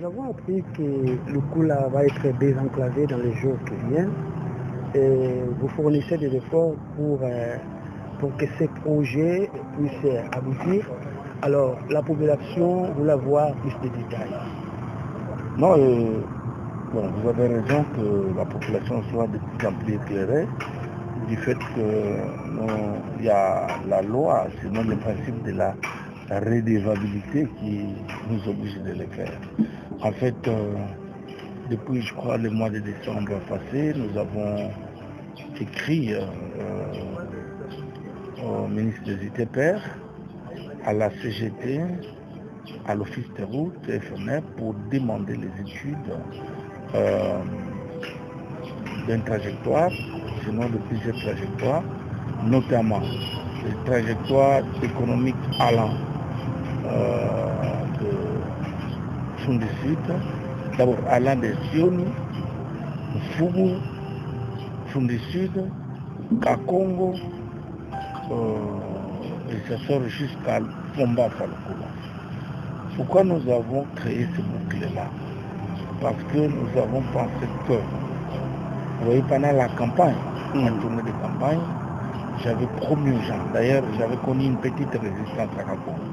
nous avons appris que le Kula va être désenclavé dans les jours qui viennent et vous fournissez des efforts pour que ces projets puissent aboutir. Alors, la population voulait avoir plus de détails. Non, bon, vous avez raison que la population soit de plus en plus éclairée du fait qu'il y a la loi, sinon le principe de la redevabilité qui nous oblige de le faire. En fait, depuis, je crois, le mois de décembre passé, nous avons écrit au ministre des ITPR, à la CGT, à l'Office des routes, FNF, pour demander les études d'une trajectoire, sinon de plusieurs trajectoires, notamment les trajectoires économiques allant de Tsundi Sud, d'abord allant de Sioni, Fugu, Tsundi Sud, Kakongo, et ça sort jusqu'à Fomba Falukula. Pourquoi nous avons créé ce boucle-là? Parce que nous avons pensé que, vous voyez, pendant la campagne, la tournée de campagne, j'avais promis aux gens. D'ailleurs, j'avais connu une petite résistance à Kakongo.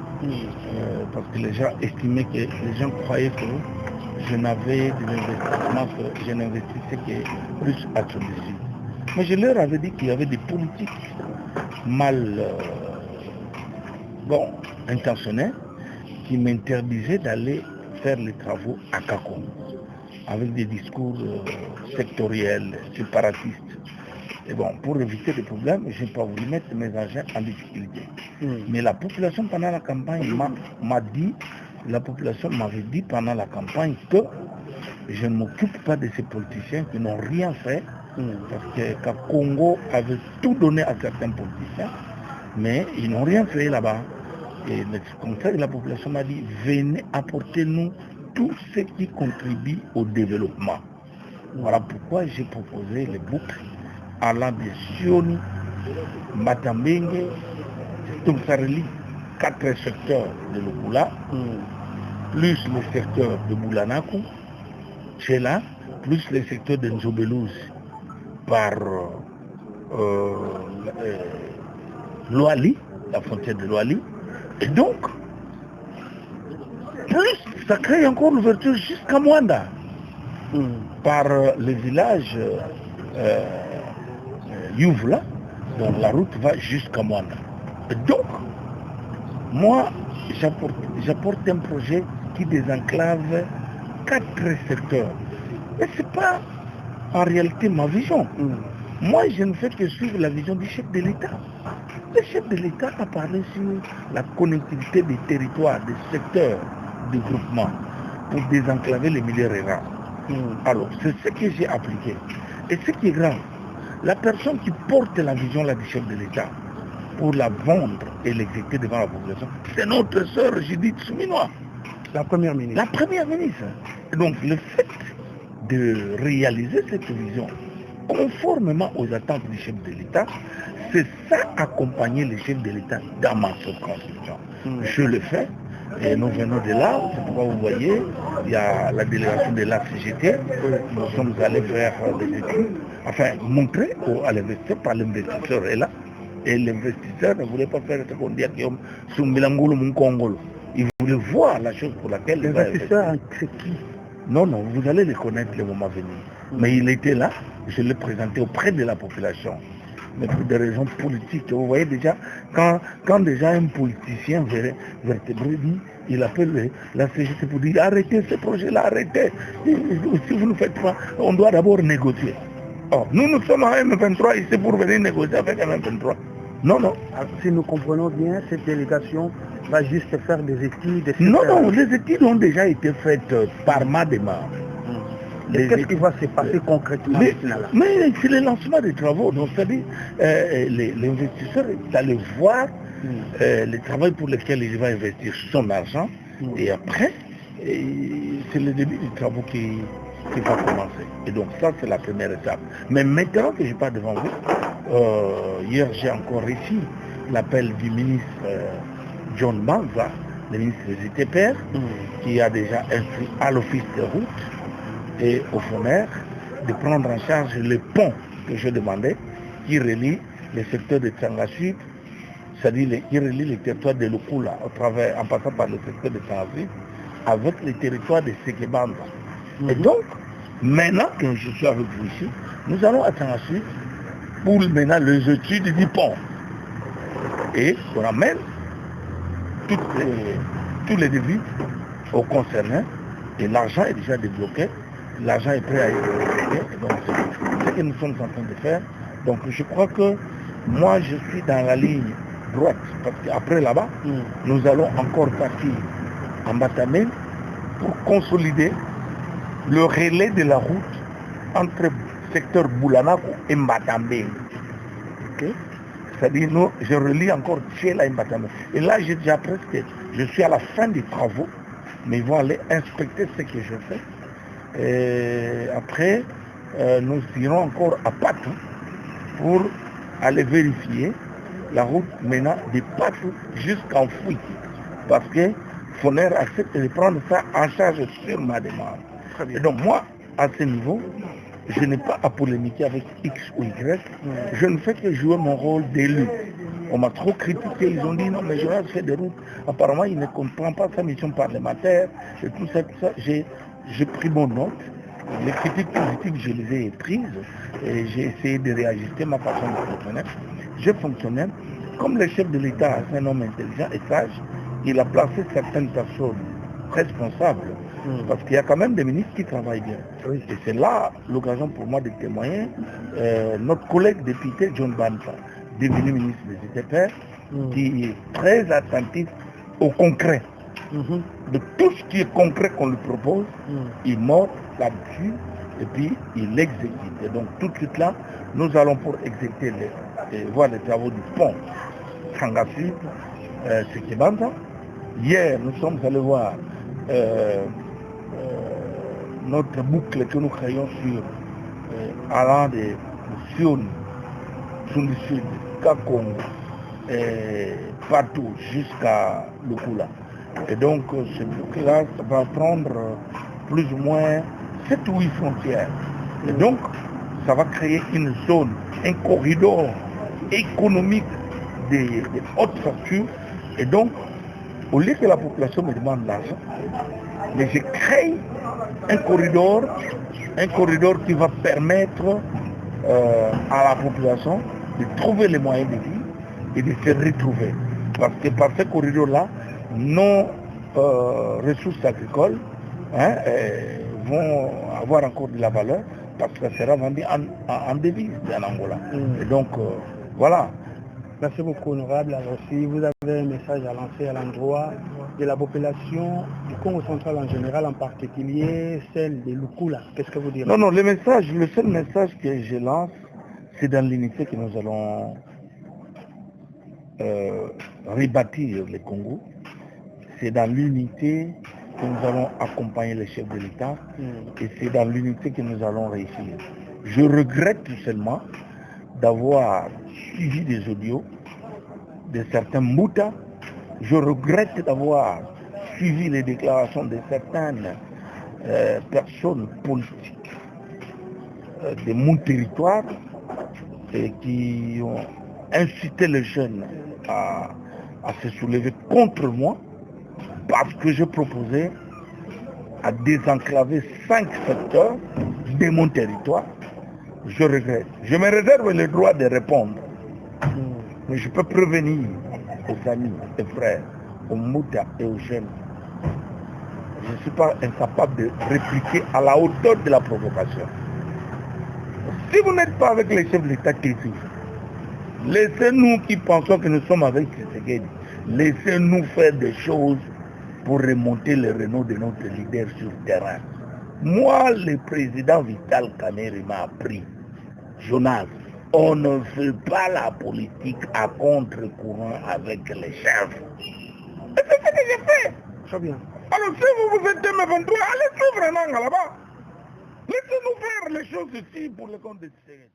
Parce que les gens estimaient que, les gens croyaient que je n'avais des investissements, que je n'investissais que plus à Tunisie. Mais je leur avais dit qu'il y avait des politiques mal intentionnées qui m'interdisaient d'aller faire les travaux à Kakongo avec des discours sectoriels, séparatistes. Et bon, pour éviter des problèmes, je n'ai pas voulu mettre mes agents en difficulté. Mais la population pendant la campagne m'a dit, la population m'avait dit pendant la campagne que je ne m'occupe pas de ces politiciens qui n'ont rien fait, parce que Kakongo avait tout donné à certains politiciens, mais ils n'ont rien fait là-bas. Et comme ça, la population m'a dit, venez apporter-nous tout ce qui contribue au développement. Voilà pourquoi j'ai proposé les boucles allant de Sioni, Matambenge, donc ça relie 4 secteurs de l'Okula, plus le secteur de Boulanaku, Tchela, plus le secteur de Nzobelouz par Loali, la frontière de Loali. Et donc, plus ça crée encore l'ouverture jusqu'à Mwanda, par le village Youvla, donc la route va jusqu'à Mwanda. Et donc, moi, j'apporte un projet qui désenclave 4 secteurs. Mais ce n'est pas en réalité ma vision. Moi, je ne fais que suivre la vision du chef de l'État. Le chef de l'État a parlé sur la connectivité des territoires, des secteurs de groupement pour désenclaver les milieux ruraux. Alors, c'est ce que j'ai appliqué. Et ce qui est grave, la personne qui porte la vision là, du chef de l'État pour la vendre et l'exécuter devant la population, c'est notre sœur Judith Souminois. La première ministre. La première ministre. Et donc, le fait de réaliser cette vision conformément aux attentes du chef de l'État, c'est ça accompagner le chef de l'État dans ma circonscription. Je le fais et nous venons de là, c'est pourquoi vous voyez, il y a la délégation de la CGT, nous sommes allés faire des études, enfin montrer à l'investisseur, par l'investisseur est là, et l'investisseur ne voulait pas faire ce qu'on dit à Guillaume Soumbilangolo Munkongolo. Il voulait voir la chose pour laquelle l'investisseur, c'est qui? Non, vous allez les connaître le moment venu. Mais il était là, je l'ai présenté auprès de la population. Mais pour des raisons politiques, vous voyez déjà, quand déjà un politicien vertébré dit, il appelle la CGT pour dire arrêtez ce projet-là, arrêtez. Si vous ne faites pas, on doit d'abord négocier. Or, nous sommes à M23 ici pour venir négocier avec M23. Non. Si nous comprenons bien, cette délégation va juste faire des études. Non, les études ont déjà été faites par ma démarche. Qu'est-ce qui va se passer concrètement? Mais c'est le lancement des travaux. Donc, c'est-à-dire, l'investisseur est allé voir les travaux pour lesquels il va investir son argent. Et après, c'est le début du travaux qui va commencer. Et donc, ça, c'est la première étape. Mais maintenant que je parle devant vous, hier, j'ai encore reçu l'appel du ministre John Banza le ministre des ITPR, qui a déjà instruit à l'office de route et au FONER de prendre en charge le pont que je demandais, qui relie les secteurs de Tsanga Sud, c'est-à-dire qui relie les territoires de Lukula en passant par le secteur de Tsanga Sud, avec les territoires de Sekebanda. Et donc, maintenant que je suis avec vous ici, nous allons à Tsanga Sud pour maintenant les études du pont. Et on amène tous les devis aux concernés et l'argent est déjà débloqué, l'argent est prêt à être débloqué. Donc c'est ce que nous sommes en train de faire. Donc je crois que moi je suis dans la ligne droite parce qu'après là-bas, nous allons encore partir en Batamé pour consolider le relais de la route entre le secteur Boulanako et Mbatambe. Okay? C'est-à-dire, je relie encore Tchela et Mbatambe. Et là, je suis à la fin des travaux, mais ils vont aller inspecter ce que je fais. Et après, nous irons encore à Patou pour aller vérifier la route menant de Patou jusqu'en Fouille. Parce que Foner accepte de prendre ça en charge sur ma demande. Et donc moi, à ce niveau, je n'ai pas à polémiquer avec X ou Y. Je ne fais que jouer mon rôle d'élu. On m'a trop critiqué. Ils ont dit non, mais Jonas fait des routes. Apparemment, il ne comprend pas sa mission parlementaire. Et tout ça, tout ça. J'ai pris mon note. Les critiques positives, je les ai prises. Et j'ai essayé de réajuster ma façon de fonctionner. Je fonctionnais comme le chef de l'État, c'est un homme intelligent et sage. Il a placé certaines personnes responsables. Parce qu'il y a quand même des ministres qui travaillent bien. Oui. Et c'est là l'occasion pour moi de témoigner. Notre collègue député John Banta, devenu ministre des ITPR, qui est très attentif au concret. De tout ce qui est concret qu'on lui propose, il monte là-dessus et puis il exécute. Et donc tout de suite là, nous allons pour exécuter voir les travaux du pont Tsanga Sud, Sekebanda. Hier, nous sommes allés voir notre boucle que nous créons allant de Sion, Tsundi Sud, Kakongo, partout jusqu'à Lukula. Et donc ce boucle-là va prendre plus ou moins 7 ou 8 frontières. Et donc ça va créer une zone, un corridor économique de haute facture. Et donc, au lieu que la population me demande l'argent, mais je crée un corridor qui va permettre à la population de trouver les moyens de vie et de se retrouver. Parce que par ce corridor-là, nos ressources agricoles vont avoir encore de la valeur parce que ça sera vendu en devise en Angola. Et donc, voilà. Merci beaucoup, honorable. Alors, si vous avez un message à lancer à l'endroit de la population du Congo central en général, en particulier celle de Lukula, qu'est-ce que vous direz? Non, le seul message que je lance, c'est dans l'unité que nous allons rebâtir le Congo. C'est dans l'unité que nous allons accompagner les chefs de l'État et c'est dans l'unité que nous allons réussir. Je regrette tout seulement d'avoir suivi des audios de certains Mouta. Je regrette d'avoir suivi les déclarations de certaines personnes politiques de mon territoire et qui ont incité les jeunes à se soulever contre moi parce que je proposais à désenclaver 5 secteurs de mon territoire. Je regrette. Je me réserve le droit de répondre. Mais je peux prévenir aux amis, aux frères, aux Mouta et aux jeunes. Je ne suis pas incapable de répliquer à la hauteur de la provocation. Si vous n'êtes pas avec les chefs de l'État qui sont, laissez-nous qui pensons que nous sommes avec Tshisekedi, laissez-nous faire des choses pour remonter le renom de notre leader sur le terrain. Moi, le président Vital Kamerhe m'a appris, Jonas, on ne fait pas la politique à contre-courant avec les chefs. Et c'est ce que j'ai fait. Très bien. Alors si vous êtes M23, allez suivre Nanga là-bas. Laissez-nous faire les choses ici pour le compte de Tshisekedi.